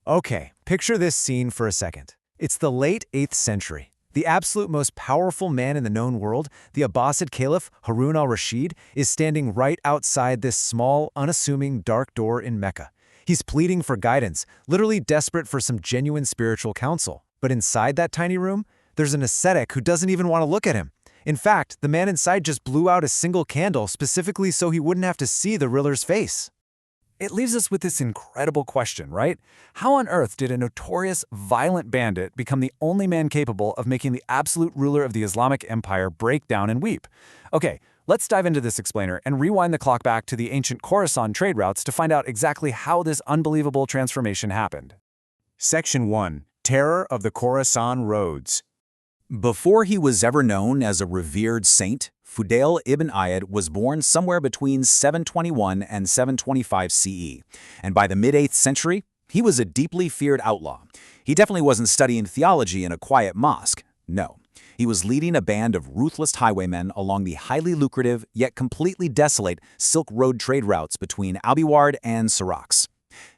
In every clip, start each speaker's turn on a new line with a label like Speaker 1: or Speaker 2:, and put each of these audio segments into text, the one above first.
Speaker 1: Okay, picture this scene for a second. It's the late 8th century. The absolute most powerful man in the known world, the Abbasid Caliph Harun al-Rashid, is standing right outside this small, unassuming, dark door in Mecca. He's pleading for guidance, literally desperate for some genuine spiritual counsel. But inside that tiny room, there's an ascetic who doesn't even want to look at him. In fact, the man inside just blew out a single candle specifically so he wouldn't have to see the ruler's face.
Speaker 2: It leaves us with this incredible question, right? How on earth did a notorious, violent bandit become the only man capable of making the absolute ruler of the Islamic Empire break down and weep? Okay, let's dive into this explainer and rewind the clock back to the ancient Khorasan trade routes to find out exactly how this unbelievable transformation happened.
Speaker 3: Section 1. Terror of the Khorasan Roads.
Speaker 4: Before he was ever known as a revered saint, Fudayl ibn Iyad was born somewhere between 721 and 725 CE, and by the mid-8th century, he was a deeply feared outlaw. He definitely wasn't studying theology in a quiet mosque, no. He was leading a band of ruthless highwaymen along the highly lucrative yet completely desolate Silk Road trade routes between Albiward and Sirax.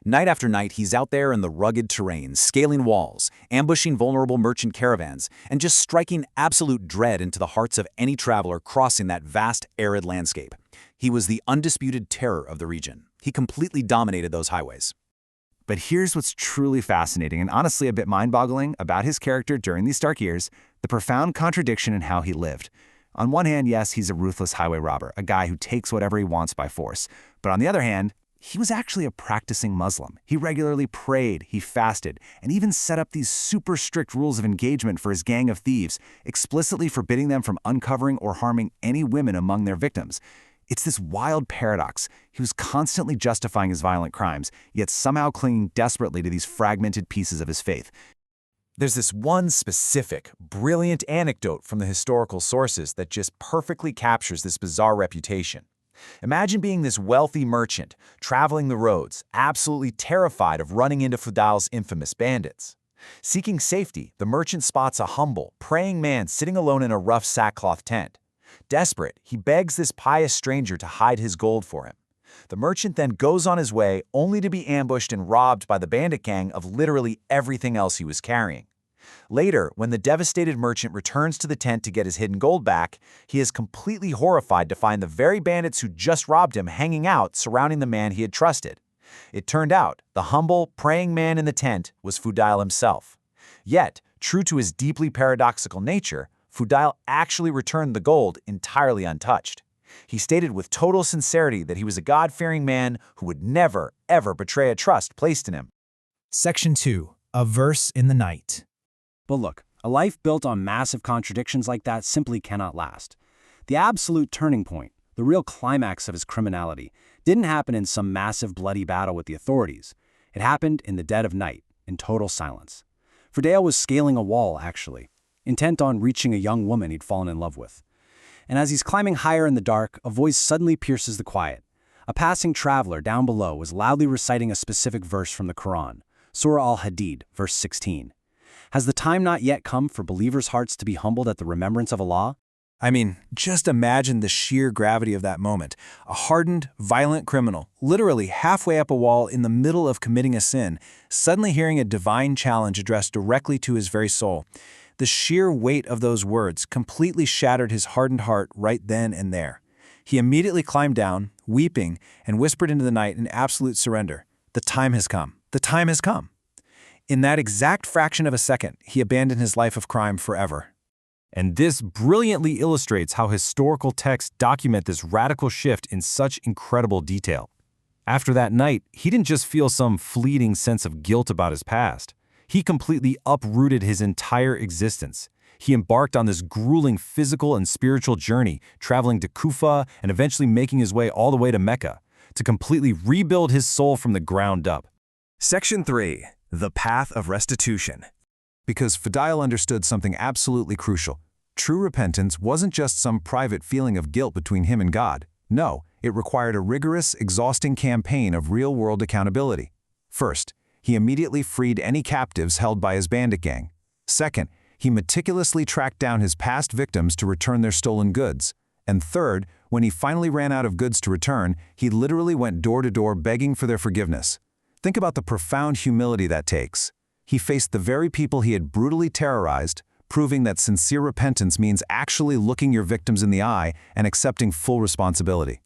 Speaker 4: Night after night, he's out there in the rugged terrain, scaling walls, ambushing vulnerable merchant caravans, and just striking absolute dread into the hearts of any traveler crossing that vast, arid landscape. He was the undisputed terror of the region. He completely dominated those highways.
Speaker 2: But here's what's truly fascinating and honestly a bit mind-boggling about his character during these dark years, the profound contradiction in how he lived. On one hand, yes, he's a ruthless highway robber, a guy who takes whatever he wants by force. But on the other hand, he was actually a practicing Muslim. He regularly prayed, he fasted, and even set up these super strict rules of engagement for his gang of thieves, explicitly forbidding them from uncovering or harming any women among their victims. It's this wild paradox. He was constantly justifying his violent crimes, yet somehow clinging desperately to these fragmented pieces of his faith.
Speaker 1: There's this one specific, brilliant anecdote from the historical sources that just perfectly captures this bizarre reputation. Imagine being this wealthy merchant, traveling the roads, absolutely terrified of running into Fudayl's infamous bandits. Seeking safety, the merchant spots a humble, praying man sitting alone in a rough sackcloth tent. Desperate, he begs this pious stranger to hide his gold for him. The merchant then goes on his way, only to be ambushed and robbed by the bandit gang of literally everything else he was carrying. Later, when the devastated merchant returns to the tent to get his hidden gold back, he is completely horrified to find the very bandits who just robbed him hanging out surrounding the man he had trusted. It turned out the humble, praying man in the tent was Fudayl himself. Yet, true to his deeply paradoxical nature, Fudayl actually returned the gold entirely untouched. He stated with total sincerity that he was a God-fearing man who would never, ever betray a trust placed in him.
Speaker 3: Section 2. A Verse in the Night.
Speaker 5: But look, a life built on massive contradictions like that simply cannot last. The absolute turning point, the real climax of his criminality, didn't happen in some massive bloody battle with the authorities. It happened in the dead of night, in total silence. Fudayl was scaling a wall, actually, intent on reaching a young woman he'd fallen in love with. And as he's climbing higher in the dark, a voice suddenly pierces the quiet. A passing traveler down below was loudly reciting a specific verse from the Quran, Surah al-Hadid, verse 16. Has the time not yet come for believers' hearts to be humbled at the remembrance of Allah?
Speaker 3: I mean, just imagine the sheer gravity of that moment. A hardened, violent criminal, literally halfway up a wall in the middle of committing a sin, suddenly hearing a divine challenge addressed directly to his very soul. The sheer weight of those words completely shattered his hardened heart right then and there. He immediately climbed down, weeping, and whispered into the night in absolute surrender, "The time has come. The time has come." In that exact fraction of a second, he abandoned his life of crime forever.
Speaker 2: And this brilliantly illustrates how historical texts document this radical shift in such incredible detail. After that night, he didn't just feel some fleeting sense of guilt about his past. He completely uprooted his entire existence. He embarked on this grueling physical and spiritual journey, traveling to Kufa and eventually making his way all the way to Mecca, to completely rebuild his soul from the ground up.
Speaker 3: Section 3. The Path of Restitution. Because Fudayl understood something absolutely crucial. True repentance wasn't just some private feeling of guilt between him and God. No, it required a rigorous, exhausting campaign of real-world accountability. First, he immediately freed any captives held by his bandit gang. Second, he meticulously tracked down his past victims to return their stolen goods. And third, when he finally ran out of goods to return, he literally went door to door begging for their forgiveness.
Speaker 2: Think about the profound humility that takes. He faced the very people he had brutally terrorized, proving that sincere repentance means actually looking your victims in the eye and accepting full responsibility.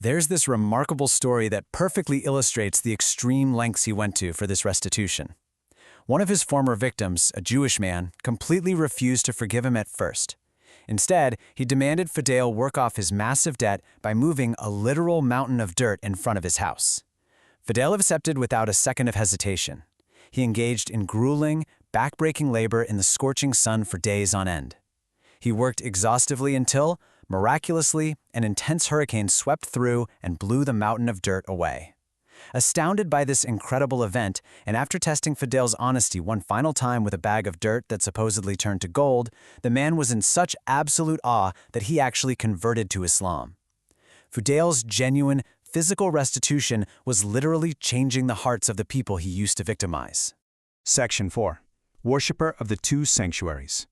Speaker 5: There's this remarkable story that perfectly illustrates the extreme lengths he went to for this restitution. One of his former victims, a Jewish man, completely refused to forgive him at first. Instead, he demanded Fudayl work off his massive debt by moving a literal mountain of dirt in front of his house. Fudayl accepted without a second of hesitation. He engaged in grueling, back-breaking labor in the scorching sun for days on end. He worked exhaustively until, miraculously, an intense hurricane swept through and blew the mountain of dirt away. Astounded by this incredible event, and after testing Fudayl's honesty one final time with a bag of dirt that supposedly turned to gold, the man was in such absolute awe that he actually converted to Islam. Fudayl's genuine, physical restitution was literally changing the hearts of the people he used to victimize.
Speaker 3: Section 4. Worshipper of the Two Sanctuaries.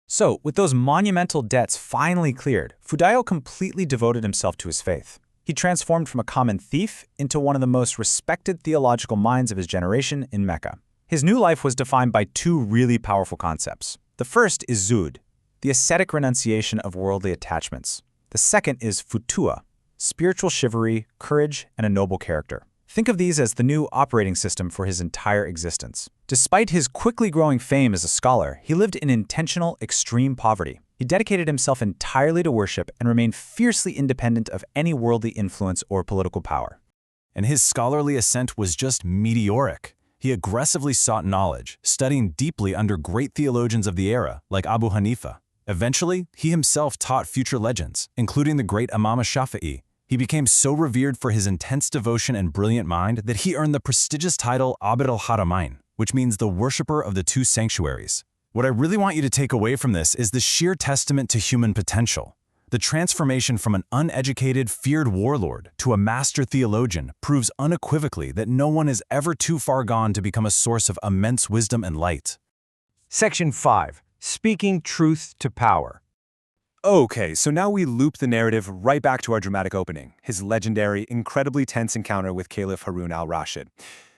Speaker 4: So, with those monumental debts finally cleared, Fudayl completely devoted himself to his faith. He transformed from a common thief into one of the most respected theological minds of his generation in Mecca. His new life was defined by two really powerful concepts. The first is zuhd, the ascetic renunciation of worldly attachments. The second is futuwa, spiritual chivalry, courage, and a noble character. Think of these as the new operating system for his entire existence. Despite his quickly growing fame as a scholar, he lived in intentional, extreme poverty. He dedicated himself entirely to worship and remained fiercely independent of any worldly influence or political power.
Speaker 3: And his scholarly ascent was just meteoric. He aggressively sought knowledge, studying deeply under great theologians of the era, like Abu Hanifa. Eventually, he himself taught future legends, including the great Imam Shafi'i. He became so revered for his intense devotion and brilliant mind that he earned the prestigious title Abd al-Haramain, which means the worshipper of the two sanctuaries. What I really want you to take away from this is the sheer testament to human potential. The transformation from an uneducated, feared warlord to a master theologian proves unequivocally that no one is ever too far gone to become a source of immense wisdom and light.
Speaker 6: Section 5. Speaking Truth to Power. Okay, so now we loop the narrative right back to our dramatic opening, his legendary, incredibly tense encounter with Caliph Harun al-Rashid.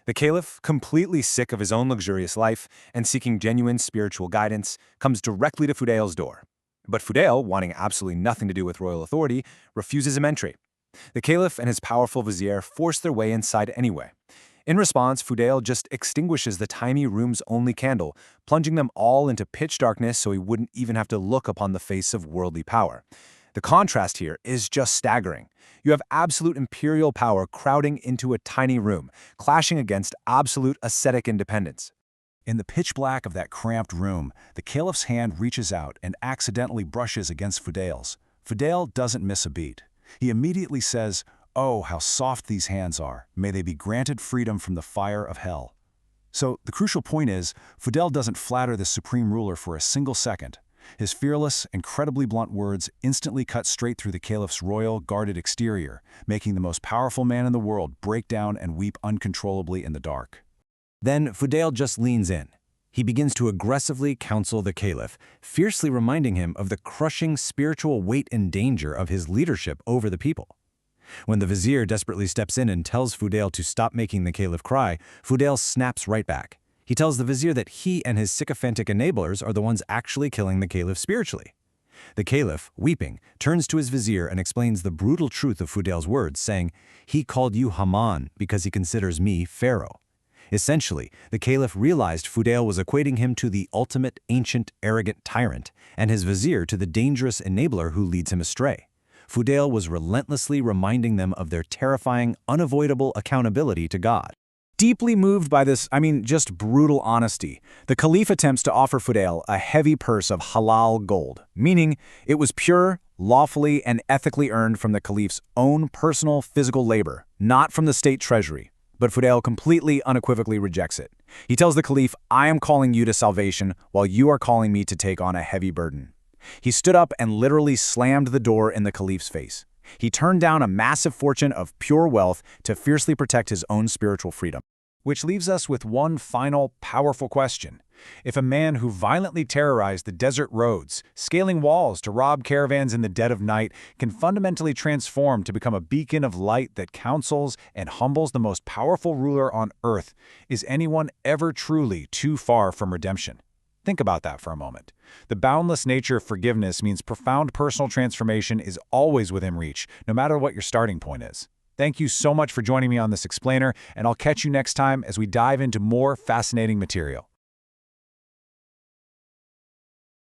Speaker 6: The Caliph, completely sick of his own luxurious life and seeking genuine spiritual guidance, comes directly to Fudayl's door. But Fudayl, wanting absolutely nothing to do with royal authority, refuses him entry. The Caliph and his powerful vizier force their way inside anyway. In response, Fudayl just extinguishes the tiny room's only candle, plunging them all into pitch darkness so he wouldn't even have to look upon the face of worldly power. The contrast here is just staggering. You have absolute imperial power crowding into a tiny room, clashing against absolute ascetic independence.
Speaker 2: In the pitch black of that cramped room, the caliph's hand reaches out and accidentally brushes against Fudayl's. Fudayl doesn't miss a beat. He immediately says, "Oh, how soft these hands are. May they be granted freedom from the fire of hell." So the crucial point is, Fudayl doesn't flatter the supreme ruler for a single second. His fearless, incredibly blunt words instantly cut straight through the caliph's royal, guarded exterior, making the most powerful man in the world break down and weep uncontrollably in the dark.
Speaker 5: Then Fudayl just leans in. He begins to aggressively counsel the caliph, fiercely reminding him of the crushing spiritual weight and danger of his leadership over the people. When the vizier desperately steps in and tells Fudayl to stop making the caliph cry, Fudayl snaps right back. He tells the vizier that he and his sycophantic enablers are the ones actually killing the caliph spiritually. The caliph, weeping, turns to his vizier and explains the brutal truth of Fudayl's words, saying, "He called you Haman because he considers me Pharaoh." Essentially, the caliph realized Fudayl was equating him to the ultimate, ancient, arrogant tyrant, and his vizier to the dangerous enabler who leads him astray. Fudayl was relentlessly reminding them of their terrifying, unavoidable accountability to God.
Speaker 3: Deeply moved by this, just brutal honesty, the caliph attempts to offer Fudayl a heavy purse of halal gold, meaning it was pure, lawfully, and ethically earned from the caliph's own personal physical labor, not from the state treasury. But Fudayl completely unequivocally rejects it. He tells the caliph, "I am calling you to salvation while you are calling me to take on a heavy burden." He stood up and literally slammed the door in the caliph's face. He turned down a massive fortune of pure wealth to fiercely protect his own spiritual freedom. Which leaves us with one final, powerful question. If a man who violently terrorized the desert roads, scaling walls to rob caravans in the dead of night, can fundamentally transform to become a beacon of light that counsels and humbles the most powerful ruler on earth, is anyone ever truly too far from redemption? Think about that for a moment. The boundless nature of forgiveness means profound personal transformation is always within reach, no matter what your starting point is. Thank you so much for joining me on this explainer, and I'll catch you next time as we dive into more fascinating material.